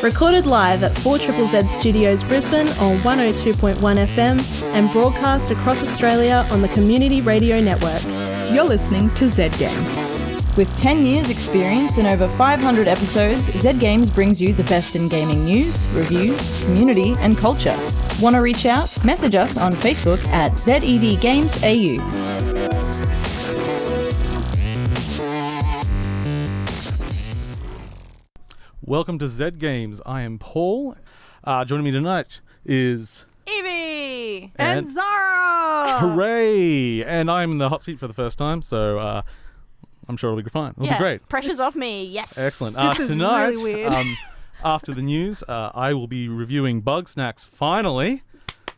Recorded live at 4ZZZ Studios Brisbane on 102.1 FM and broadcast across Australia on the Community Radio Network. You're listening to Z Games. With 10 years experience and over 500 episodes, Z Games brings you the best in gaming news, reviews, community and culture. Want to reach out? Message us on Facebook at ZEVGamesAU. Welcome to Z Games. I am Paul. Joining me tonight is Evie and Zahra. Hooray! And I'm in the hot seat for the first time, so I'm sure it'll be fine. It'll be great. Pressure's off me. Yes. Excellent. This is tonight, really weird. After the news, I will be reviewing Bugsnax finally,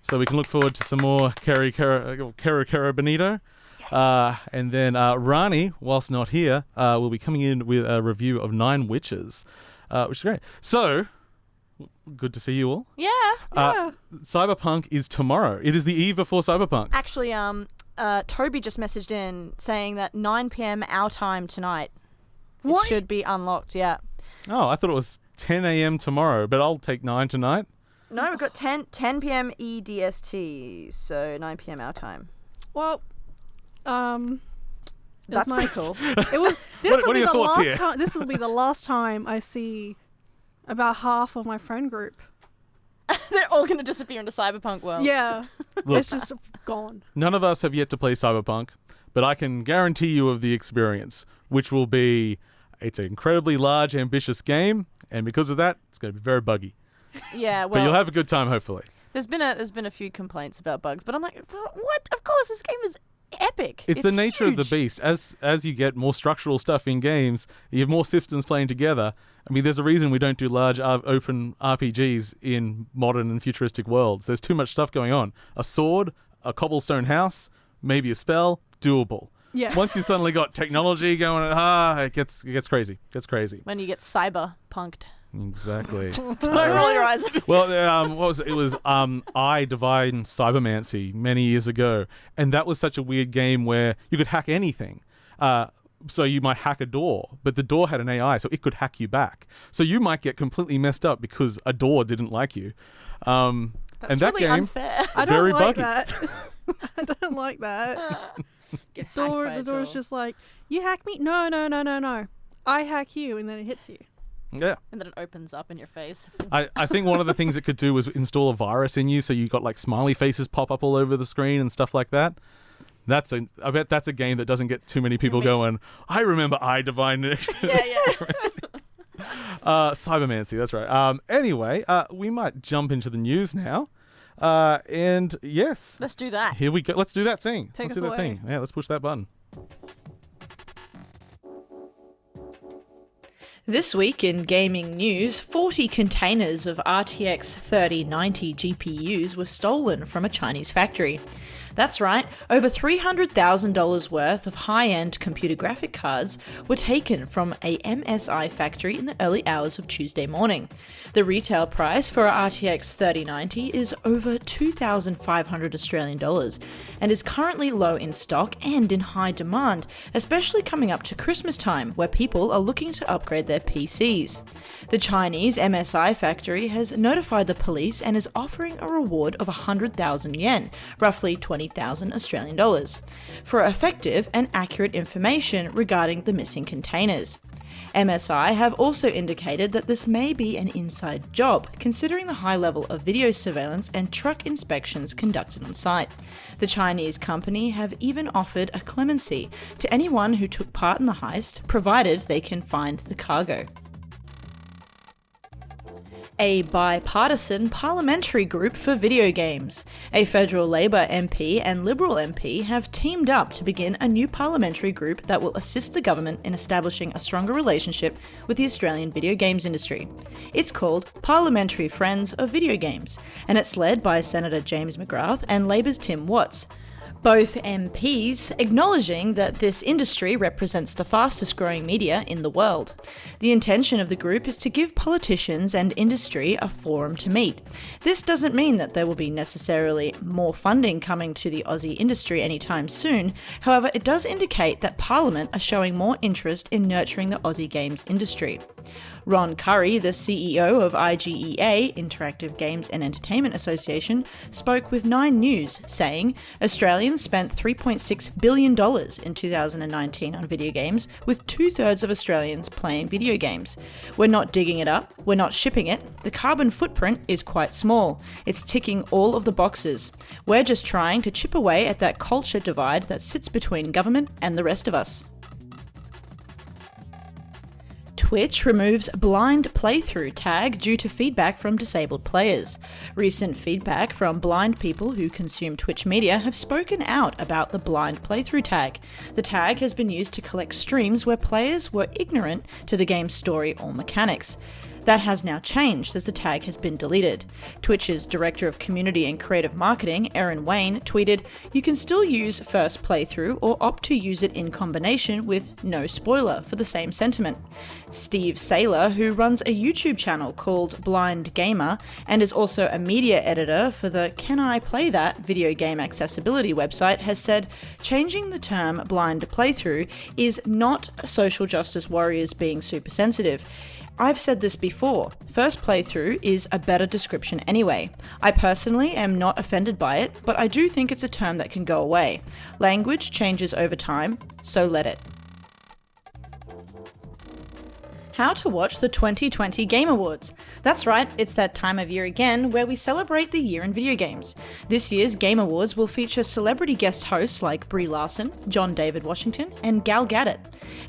so we can look forward to some more Kera Benito. Yes. And then Rani, whilst not here, will be coming in with a review of 9 Witches. Which is great. So, good to see you all. Yeah. Cyberpunk is tomorrow. It is the eve before Cyberpunk. Actually, Toby just messaged in saying that 9 p.m. our time tonight. What? It should be unlocked, yeah. Oh, I thought it was 10 a.m. tomorrow, but I'll take 9 tonight. No, we've got 10 p.m. EDST, so 9 p.m. our time. Well, that's pretty cool. What are your thoughts here? This will be the last time I see about half of my friend group. They're all going to disappear into Cyberpunk world. Yeah. Look, it's just gone. None of us have yet to play Cyberpunk, but I can guarantee you of the experience, which will be, it's an incredibly large, ambitious game, and because of that, it's going to be very buggy. Yeah, well, but you'll have a good time, hopefully. There's been a few complaints about bugs, but I'm like, what? Of course, this game is epic. It's the nature huge. of the beast. As you get more structural stuff in games, you have more systems playing together. I mean, there's a reason we don't do large open RPGs in modern and futuristic worlds. There's too much stuff going on. A sword, a cobblestone house, maybe a spell, doable. Yeah. Once you've suddenly got technology going, it gets crazy. Gets crazy. When you get cyber-punked. Exactly. Don't roll your eyes at me. Well, what was it? It was I Divine Cybermancy many years ago, and that was such a weird game where you could hack anything. So you might hack a door, but the door had an AI, so it could hack you back. So you might get completely messed up because a door didn't like you. That's and that really game, unfair. I don't very like buggy. that. I don't like that. Get hacked by The a door's just like, you hack me? No. I hack you, and then it hits you. Yeah. And then it opens up in your face. I think one of the things it could do was install a virus in you, so you got like smiley faces pop up all over the screen and stuff like that. I bet that's a game that doesn't get too many people going, I remember I Divine. Yeah. Cybermancy, that's right. Anyway, we might jump into the news now. And yes. Let's do that. Here we go. Let's do that thing. Take let's us do that away. thing. Yeah, let's push that button. This week in gaming news, 40 containers of RTX 3090 GPUs were stolen from a Chinese factory. That's right, over $300,000 worth of high-end computer graphic cards were taken from a MSI factory in the early hours of Tuesday morning. The retail price for a RTX 3090 is over 2,500 Australian dollars and is currently low in stock and in high demand, especially coming up to Christmas time where people are looking to upgrade their PCs. The Chinese MSI factory has notified the police and is offering a reward of 100,000 yen, roughly 20,000 Australian dollars, for effective and accurate information regarding the missing containers. MSI have also indicated that this may be an inside job, considering the high level of video surveillance and truck inspections conducted on site. The Chinese company have even offered a clemency to anyone who took part in the heist, provided they can find the cargo. A bipartisan parliamentary group for video games. A federal Labor MP and Liberal MP have teamed up to begin a new parliamentary group that will assist the government in establishing a stronger relationship with the Australian video games industry. It's called Parliamentary Friends of Video Games, and it's led by Senator James McGrath and Labor's Tim Watts. Both MPs acknowledging that this industry represents the fastest growing media in the world. The intention of the group is to give politicians and industry a forum to meet. This doesn't mean that there will be necessarily more funding coming to the Aussie industry anytime soon. However, it does indicate that Parliament are showing more interest in nurturing the Aussie games industry. Ron Curry, the CEO of IGEA, Interactive Games and Entertainment Association, spoke with 9 News, saying Australians spent $3.6 billion in 2019 on video games, with 2/3 of Australians playing video games. We're not digging it up, we're not shipping it. The carbon footprint is quite small. It's ticking all of the boxes. We're just trying to chip away at that culture divide that sits between government and the rest of us. Twitch removes blind playthrough tag due to feedback from disabled players. Recent feedback from blind people who consume Twitch media have spoken out about the blind playthrough tag. The tag has been used to collect streams where players were ignorant to the game's story or mechanics. That has now changed as the tag has been deleted. Twitch's Director of Community and Creative Marketing, Erin Wayne, tweeted, "You can still use first playthrough or opt to use it in combination with no spoiler for the same sentiment." Steve Saylor, who runs a YouTube channel called Blind Gamer and is also a media editor for the Can I Play That video game accessibility website, has said, "Changing the term blind playthrough is not social justice warriors being super sensitive. I've said this before, first playthrough is a better description anyway. I personally am not offended by it, but I do think it's a term that can go away. Language changes over time, so let it." How to watch the 2020 Game Awards. That's right, it's that time of year again where we celebrate the year in video games. This year's Game Awards will feature celebrity guest hosts like Brie Larson, John David Washington, and Gal Gadot,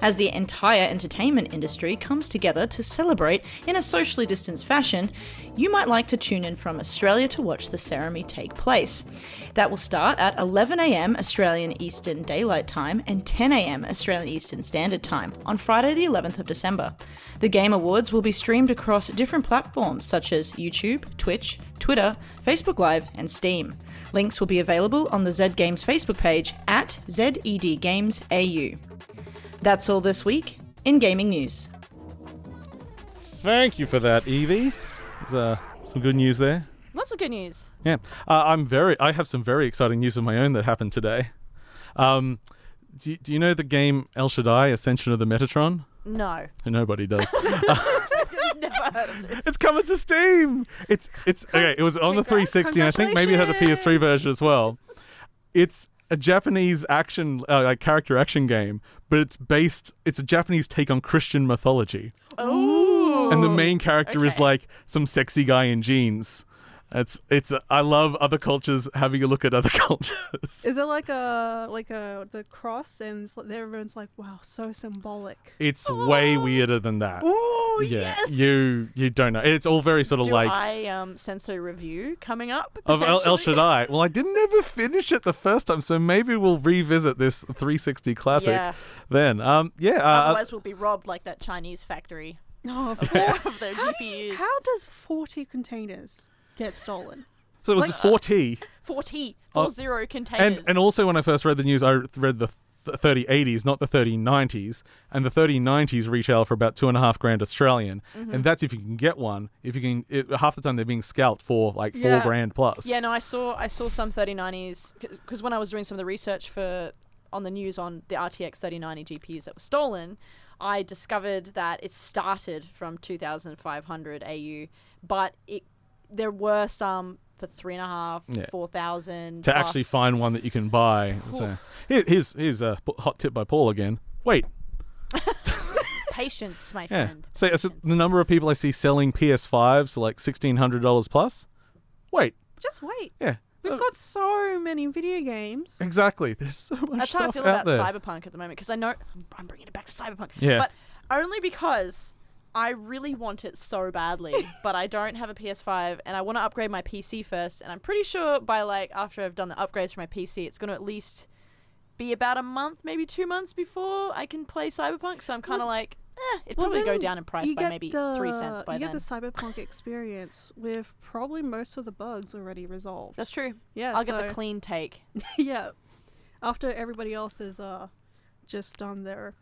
as the entire entertainment industry comes together to celebrate in a socially distanced fashion. You might like to tune in from Australia to watch the ceremony take place. That will start at 11 a.m. Australian Eastern Daylight Time and 10 a.m. Australian Eastern Standard Time on Friday the 11th of December. The Game Awards will be streamed across different platforms such as YouTube, Twitch, Twitter, Facebook Live, and Steam. Links will be available on the Zed Games Facebook page at ZedGamesAU. That's all this week in gaming news. Thank you for that, Evie. There's some good news there. Lots of good news. Yeah, I have some very exciting news of my own that happened today. Do you know the game El Shaddai: Ascension of the Metatron? No. Nobody does. Never heard of this. It's coming to Steam. It's okay. It was on the 360, and I think maybe it had the PS3 version as well. It's a Japanese action, character action game, but it's a Japanese take on Christian mythology. Oh. And the main character is like some sexy guy in jeans. I love other cultures having a look at other cultures. Is it like the cross and everyone's like, wow, so symbolic? It's way weirder than that. Ooh, yeah, yes! You don't know. It's all very sort of Do like I sense a review coming up of El potentially? Shaddai. Well, I didn't ever finish it the first time, so maybe we'll revisit this 360 classic then. Otherwise, we'll be robbed like that Chinese factory Oh, of their GPUs. How does 40 containers get stolen? So it was a 4T. 40 containers. And also when I first read the news, I read the 3080s, not the 3090s, and the 3090s retail for about $2,500 Australian, and that's if you can get one. If you can, half the time they're being scalped for like $4,000 plus. Yeah, no, I saw some 3090s because when I was doing some of the research on the news on the RTX 3090 GPUs that were stolen, I discovered that it started from 2,500 AU, but there were some for 3,500, 4,000 to actually find one that you can buy. So here's a hot tip by Paul again. Wait. Patience, my friend. So the number of people I see selling PS5s to like $1,600 plus. Wait. Just wait. Yeah. We've got so many video games. Exactly. There's so much That's stuff how I feel out about there. Cyberpunk at the moment, because I know I'm bringing it back to Cyberpunk. Yeah. But only because I really want it so badly, but I don't have a PS5 and I want to upgrade my PC first. And I'm pretty sure after I've done the upgrades for my PC, it's going to at least be about a month, maybe 2 months before I can play Cyberpunk. So I'm kind of like, it'd probably go down in price by maybe 3 cents by then. You get the Cyberpunk experience with probably most of the bugs already resolved. That's true. Yeah, I'll get the clean take. Yeah. After everybody else has just done their...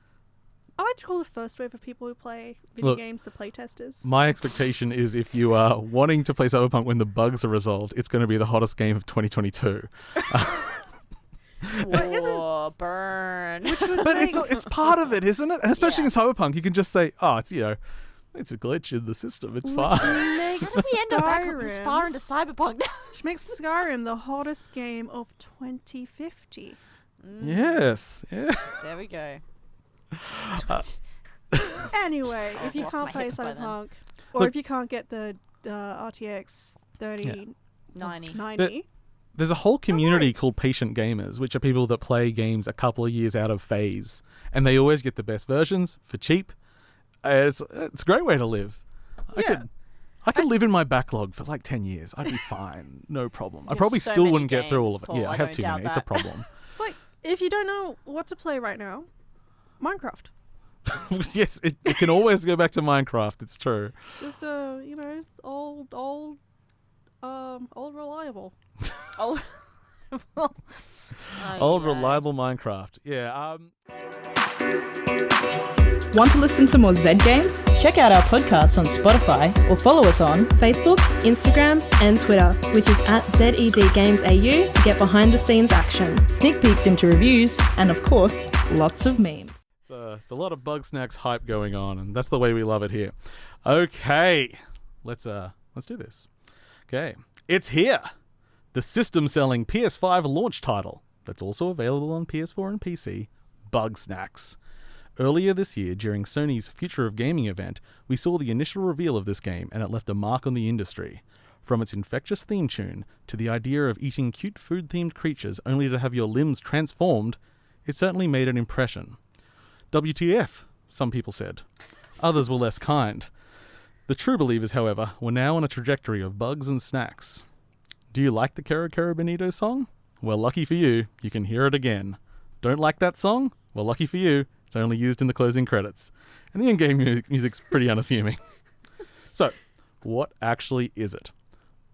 I like to call the first wave of people who play video games the playtesters. My expectation is if you are wanting to play Cyberpunk when the bugs are resolved, it's going to be the hottest game of 2022. Oh, burn. But it's part of it, isn't it? And especially in Cyberpunk, you can just say, oh, it's it's a glitch in the system. It's fine. How did we end up back this far into Cyberpunk now? Which makes Skyrim the hottest game of 2050. Yes. Yeah. There we go. Anyway, if you lost can't my play hips by then. Cyberpunk, or if you can't get the RTX 3090, There's a whole community called Patient Gamers, which are people that play games a couple of years out of phase, and they always get the best versions for cheap. It's a great way to live. I could live in my backlog for like 10 years. I'd be fine. No problem. I probably so still many wouldn't get through all of it. games, Paul, Yeah, I I have don't too doubt many. It's a that. problem. it's like if you don't know what to play right now, Minecraft. Yes, it can always go back to Minecraft. It's true. It's just old reliable. Oh. Old reliable Minecraft. Yeah. Want to listen to more Zed games? Check out our podcast on Spotify or follow us on Facebook, Instagram, and Twitter, which is at ZedGamesAU to get behind the scenes action. sneak peeks into reviews and, of course, lots of memes. It's a lot of Bugsnax hype going on, and that's the way we love it here. Okay, let's do this. Okay, it's here. The system-selling PS5 launch title that's also available on PS4 and PC, Bugsnax. Earlier this year, during Sony's Future of Gaming event, we saw the initial reveal of this game, and it left a mark on the industry. From its infectious theme tune to the idea of eating cute food-themed creatures only to have your limbs transformed, it certainly made an impression. WTF, some people said. Others were less kind. The true believers, however, were now on a trajectory of bugs and snacks. Do you like the Cara Cara Bonito song? Well, lucky for you, you can hear it again. Don't like that song? Well, lucky for you, it's only used in the closing credits. And the in-game music's pretty unassuming. So, what actually is it?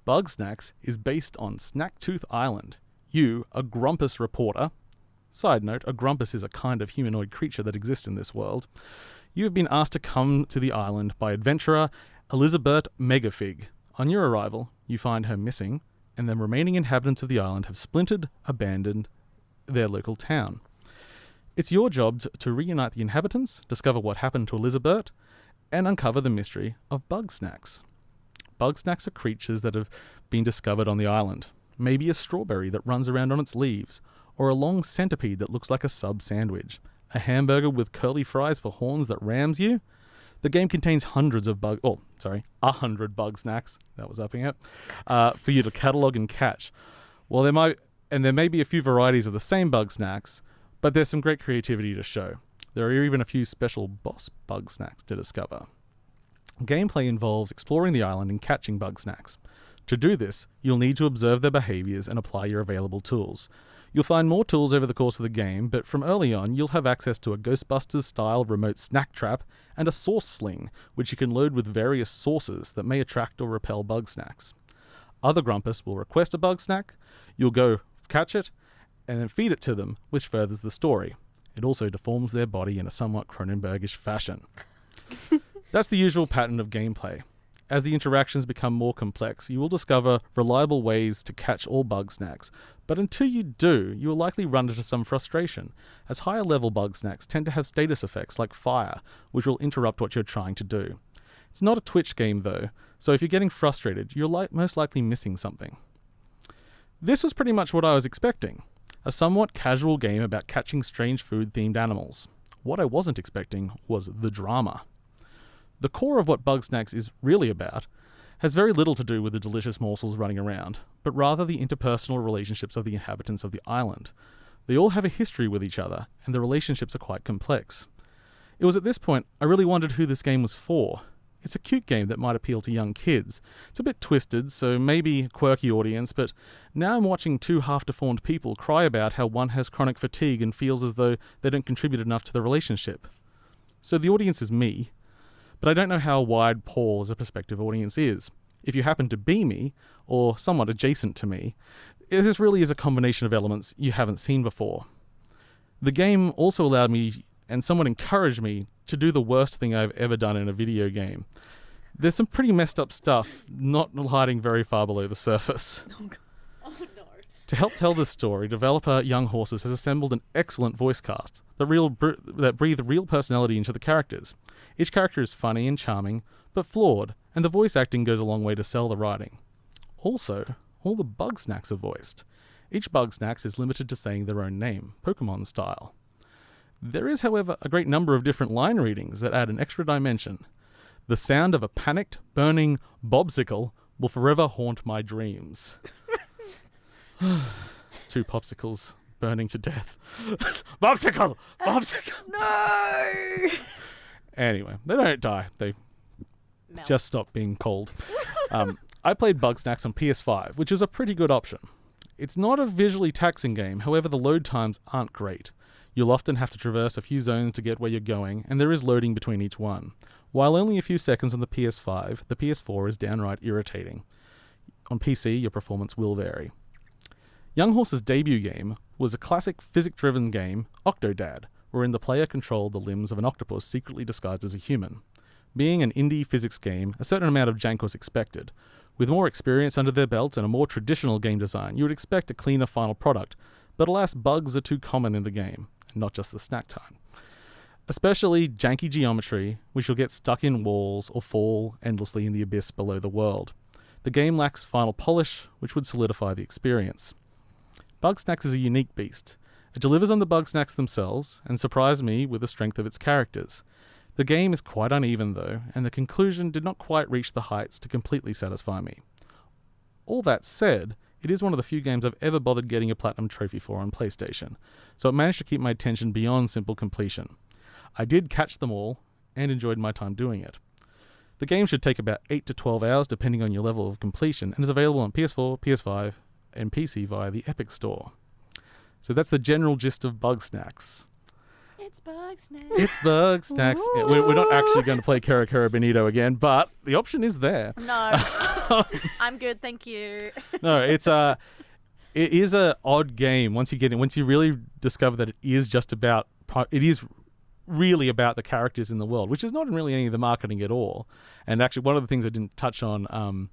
Bugsnax is based on Snacktooth Island. You, a grumpus reporter... Side note, a grumpus is a kind of humanoid creature that exists in this world. You have been asked to come to the island by adventurer Elizabeth Megafig. On your arrival, you find her missing, and the remaining inhabitants of the island have abandoned their local town. It's your job to reunite the inhabitants, discover what happened to Elizabeth, and uncover the mystery of Bugsnax. Bugsnax are creatures that have been discovered on the island. Maybe a strawberry that runs around on its leaves, or a long centipede that looks like a sub sandwich, a hamburger with curly fries for horns that rams you. The game contains 100 Bugsnax, that was upping it, for you to catalogue and catch. Well, there may be a few varieties of the same Bugsnax, but there's some great creativity to show. There are even a few special boss Bugsnax to discover. Gameplay involves exploring the island and catching Bugsnax. To do this, you'll need to observe their behaviours and apply your available tools. You'll find more tools over the course of the game, but from early on, you'll have access to a Ghostbusters-style remote snack trap and a sauce sling, which you can load with various sauces that may attract or repel Bugsnax. Other Grumpus will request a Bugsnax, you'll go catch it, and then feed it to them, which furthers the story. It also deforms their body in a somewhat Cronenbergish fashion. That's the usual pattern of gameplay. As the interactions become more complex, you will discover reliable ways to catch all Bugsnax, but until you do, you will likely run into some frustration, as higher level Bugsnax tend to have status effects like fire, which will interrupt what you're trying to do. It's not a Twitch game though, so if you're getting frustrated, you're most likely missing something. This was pretty much what I was expecting, a somewhat casual game about catching strange food-themed animals. What I wasn't expecting was the drama. The core of what Bugsnax is really about has very little to do with the delicious morsels running around, but rather the interpersonal relationships of the inhabitants of the island. They all have a history with each other, and the relationships are quite complex. It was at this point I really wondered who this game was for. It's a cute game that might appeal to young kids. It's a bit twisted, so maybe a quirky audience, but now I'm watching two half-deformed people cry about how one has chronic fatigue and feels as though they don't contribute enough to the relationship. So the audience is me, but I don't know how wide Paul as a prospective audience is. If you happen to be me, or somewhat adjacent to me, this really is a combination of elements you haven't seen before. The game also allowed me, and somewhat encouraged me, to do the worst thing I've ever done in a video game. There's some pretty messed up stuff, not hiding very far below the surface. Oh no. To help tell this story, developer Young Horses has assembled an excellent voice cast that breathe real personality into the characters. Each character is funny and charming, but flawed, and the voice acting goes a long way to sell the writing. Also, all the Bugsnax are voiced. Each Bugsnax is limited to saying their own name, Pokemon style. There is, however, a great number of different line readings that add an extra dimension. The sound of a panicked, burning bobsicle will forever haunt my dreams. It's 2 popsicles burning to death. Bobsicle! Bobsicle! No! Anyway, they don't die. They Melt. just stop being cold. I played Bugsnax on PS5, which is a pretty good option. It's not a visually taxing game, however the load times aren't great. You'll often have to traverse a few zones to get where you're going, and there is loading between each one. While only a few seconds on the PS5, the PS4 is downright irritating. On PC, your performance will vary. Young Horse's debut game was a classic physics-driven game, Octodad, wherein the player controlled the limbs of an octopus secretly disguised as a human. Being an indie physics game, a certain amount of jank was expected. With more experience under their belt and a more traditional game design, you would expect a cleaner final product, but alas, bugs are too common in the game, and not just the snack time. Especially janky geometry, which will get stuck in walls or fall endlessly in the abyss below the world. The game lacks final polish, which would solidify the experience. Bugsnax is a unique beast. It delivers on the Bugsnax themselves, and surprised me with the strength of its characters. The game is quite uneven though, and the conclusion did not quite reach the heights to completely satisfy me. All that said, it is one of the few games I've ever bothered getting a platinum trophy for on PlayStation, so it managed to keep my attention beyond simple completion. I did catch them all, and enjoyed my time doing it. The game should take about 8 to 12 hours depending on your level of completion, and is available on PS4, PS5, and PC via the Epic Store. So that's the general gist of Bugsnax. It's Bugsnax. It's Bugsnax. Yeah, we're not actually going to play Kara Kara Benito again, but the option is there. No. I'm good, thank you. No, it is a odd game once you get in. Once you really discover that it is really about the characters in the world, which is not really any of the marketing at all. And actually, one of the things I didn't touch on, one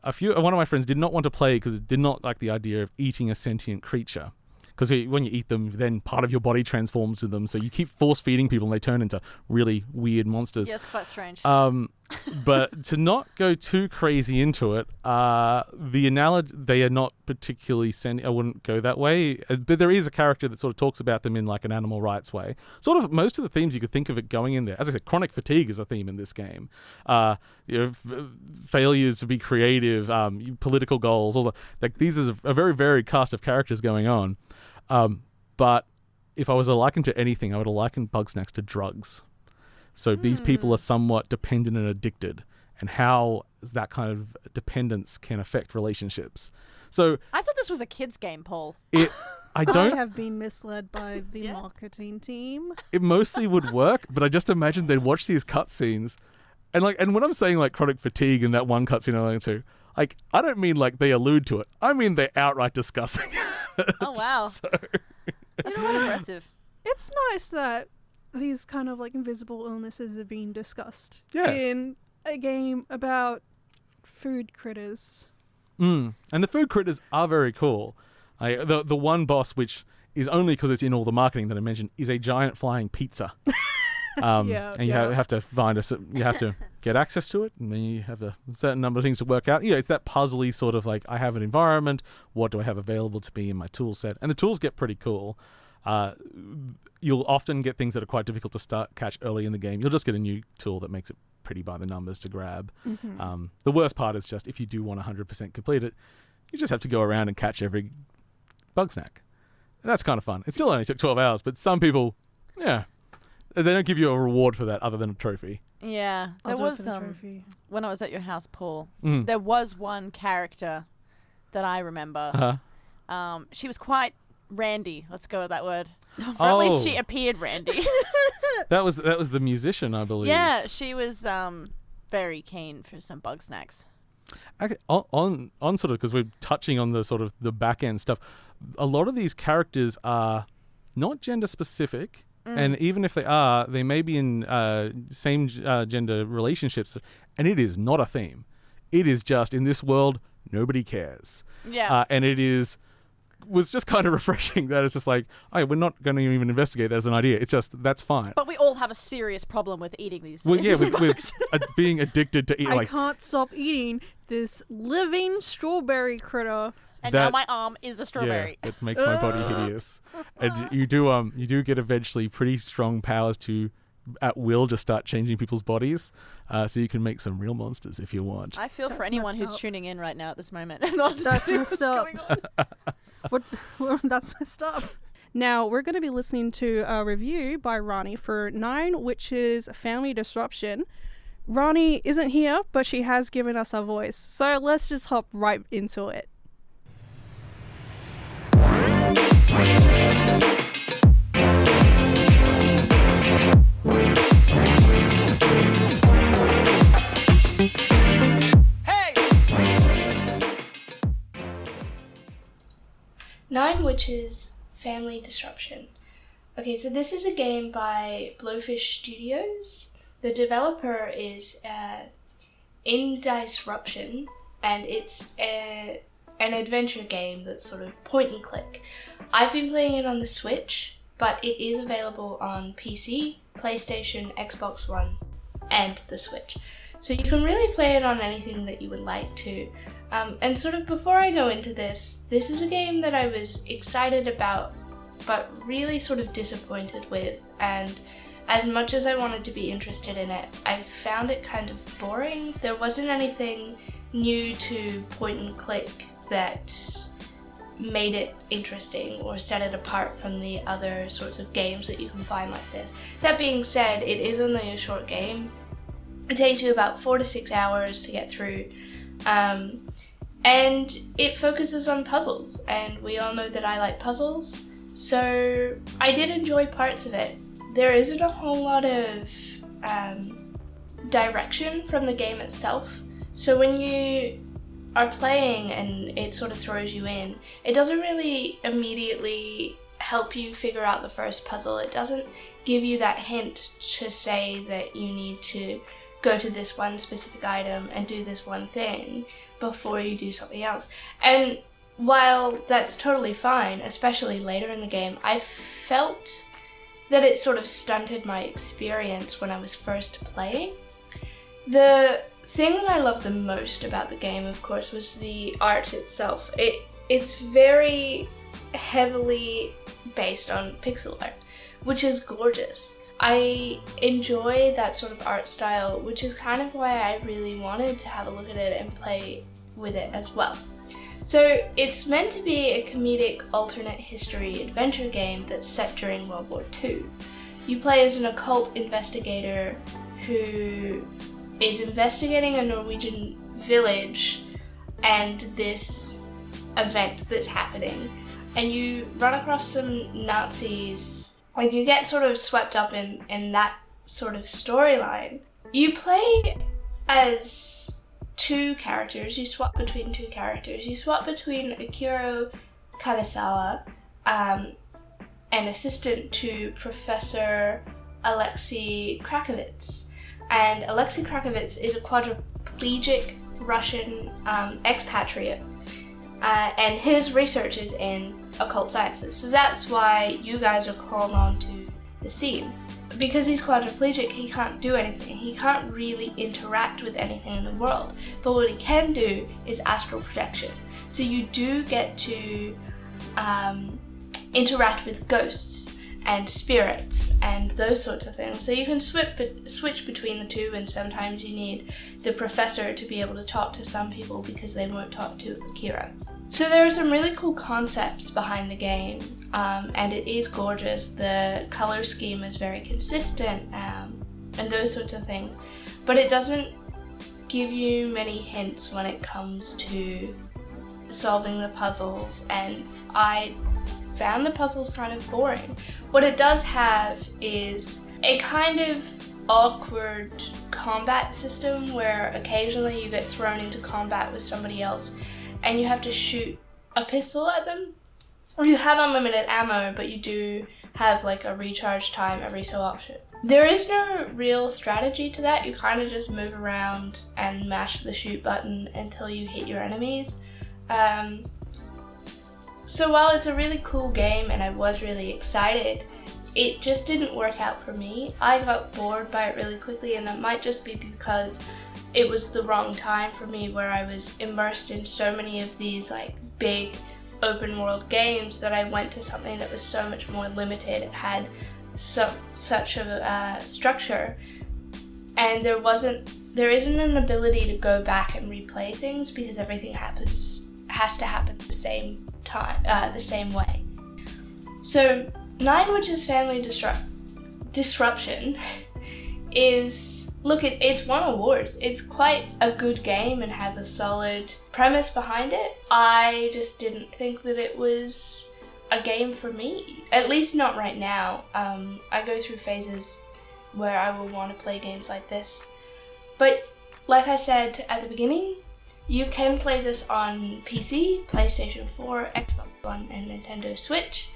of my friends did not want to play because it did not like the idea of eating a sentient creature. Because when you eat them, then part of your body transforms to them. So you keep force feeding people and they turn into really weird monsters. Yes, quite strange. But to not go too crazy into it, the analogy, they are not particularly I wouldn't go that way. But there is a character that sort of talks about them in like an animal rights way. Sort of most of the themes you could think of it going in there. As I said, chronic fatigue is a theme in this game. Failures to be creative, political goals, all these is a very varied cast of characters going on. But if I was to liken to anything, I would have likened Bugsnax to drugs. So these people are somewhat dependent and addicted, and how that kind of dependence can affect relationships. So I thought this was a kid's game, Paul. I have been misled by the marketing team. It mostly would work, but I just imagine they'd watch these cutscenes, and when I'm saying like chronic fatigue in that one cutscene I linked to, like I don't mean like they allude to it. I mean they're outright discussing it. Oh wow, So that's quite impressive. It's nice that these kind of like invisible illnesses are being discussed Yeah. in a game about food critters. And the food critters are very cool. The one boss, which is only because it's in all the marketing that I mentioned, is a giant flying pizza. And you have to you have to get access to it, and then you have a certain number of things to work out. It's that puzzly sort of like, I have an environment, what do I have available to me in my tool set? And the tools get pretty cool. You'll often get things that are quite difficult to catch early in the game. You'll just get a new tool that makes it pretty by the numbers to grab. Mm-hmm. The worst part is just if you do want 100% complete it, you just have to go around and catch every Bugsnax. That's kind of fun. It still only took 12 hours, but some people, they don't give you a reward for that other than a trophy. Yeah, I'll there do it was for the trophy. when I was at your house, Paul. Mm. There was one character that I remember. Uh-huh. She was quite randy. Let's go with that word. Or at Oh. least she appeared randy. That was the musician, I believe. Yeah, she was very keen for some Bugsnax. Okay, on sort of, because we're touching on the sort of the back end stuff, a lot of these characters are not gender specific. And even if they are, they may be in same gender relationships, and it is not a theme. It is just, in this world, nobody cares. Yeah. And was just kind of refreshing that it's just like, oh, we're not going to even investigate that as an idea. It's just, that's fine. But we all have a serious problem with eating these. Well, yeah, these with bugs. being addicted to eat. I can't stop eating this living strawberry critter. And that- now my arm is a strawberry. Yeah, it makes my body hideous. And you do get eventually pretty strong powers to, at will, just start changing people's bodies, so you can make some real monsters if you want. I feel for That's anyone messed who's up. tuning in right now at this moment and not That's understanding messed what's up. going on. What? That's messed up. Now, we're going to be listening to a review by Rani for 9 Witches Family Disruption. Rani isn't here, but she has given us her voice. So let's just hop right into it. Nine Witches Family Disruption. Okay, so this is a game by Blowfish Studios. The developer is In Disruption, and it's an adventure game that's sort of point and click. I've been playing it on the Switch, but it is available on PC, PlayStation, Xbox One, and the Switch. So you can really play it on anything that you would like to. And sort of before I go into this is a game that I was excited about, but really sort of disappointed with. And as much as I wanted to be interested in it, I found it kind of boring. There wasn't anything new to point and click that made it interesting or set it apart from the other sorts of games that you can find like this. That being said, it is only a short game. It takes you about 4 to 6 hours to get through. And it focuses on puzzles, and we all know that I like puzzles, so I did enjoy parts of it. There isn't a whole lot of direction from the game itself, so when you are playing and it sort of throws you in, it doesn't really immediately help you figure out the first puzzle. It doesn't give you that hint to say that you need to go to this one specific item and do this one thing before you do something else. And while that's totally fine, especially later in the game, I felt that it sort of stunted my experience when I was first playing. The thing that I loved the most about the game, of course, was the art itself. It's very heavily based on pixel art, which is gorgeous. I enjoy that sort of art style, which is kind of why I really wanted to have a look at it and play with it as well. So it's meant to be a comedic alternate history adventure game that's set during World War II. You play as an occult investigator who is investigating a Norwegian village and this event that's happening, and you run across some Nazis. Like, you get sort of swept up in that sort of storyline. You play as 2 characters. You swap between 2 characters. You swap between Akira Kagasawa, an assistant to Professor Alexei Krakovitz. And Alexei Krakovitz is a quadriplegic Russian expatriate. And his research is in occult sciences. So that's why you guys are called onto the scene. Because he's quadriplegic, he can't do anything. He can't really interact with anything in the world. But what he can do is astral projection. So you do get to interact with ghosts and spirits and those sorts of things. So you can switch between the two, and sometimes you need the professor to be able to talk to some people because they won't talk to Akira. So there are some really cool concepts behind the game, and it is gorgeous. The color scheme is very consistent, and those sorts of things. But it doesn't give you many hints when it comes to solving the puzzles, and I found the puzzles kind of boring. What it does have is a kind of awkward combat system where occasionally you get thrown into combat with somebody else and you have to shoot a pistol at them. You have unlimited ammo, but you do have like a recharge time every so often. There is no real strategy to that. You kind of just move around and mash the shoot button until you hit your enemies. So while it's a really cool game and I was really excited, it just didn't work out for me. I got bored by it really quickly, and that might just be because it was the wrong time for me, where I was immersed in so many of these like big open world games that I went to something that was so much more limited and had such a structure, and there isn't an ability to go back and replay things because everything has to happen the same time, the same way. So 9 Witches Family Disruption is, look, it's won awards. It's quite a good game and has a solid premise behind it. I just didn't think that it was a game for me, at least not right now. I go through phases where I will want to play games like this, but like I said at the beginning, you can play this on PC, PlayStation 4, Xbox One, and Nintendo Switch.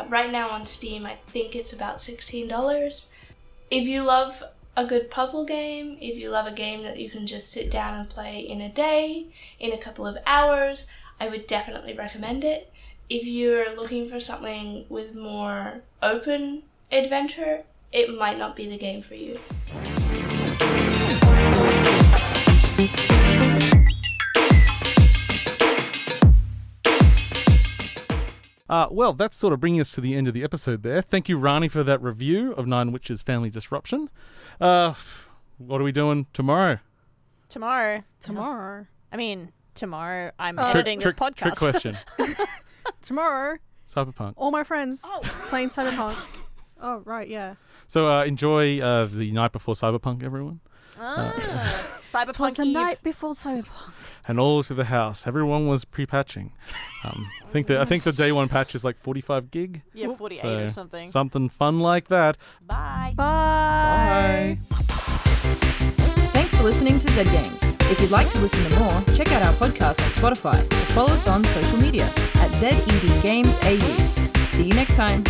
Right now on Steam, I think it's about $16. If you love a good puzzle game, if you love a game that you can just sit down and play in a day, in a couple of hours, I would definitely recommend it. If you're looking for something with more open adventure, it might not be the game for you. Well, that's sort of bringing us to the end of the episode there. Thank you, Rani, for that review of 9 Witches Family Disruption. What are we doing tomorrow? Tomorrow. I mean, tomorrow I'm editing this podcast. Trick question. Tomorrow, Cyberpunk. all my friends playing Cyberpunk. Oh, right, yeah. So enjoy the night before Cyberpunk, everyone. Cyberpunk It was the Eve. night before Cyberpunk. And all to the house. Everyone was pre-patching. I think the day one patch is like 45 gig. Yeah, 48 So or something. something fun like that. Bye. Bye. Thanks for listening to Zed Games. If you'd like to listen to more, check out our podcast on Spotify or follow us on social media at ZED Games AU. See you next time.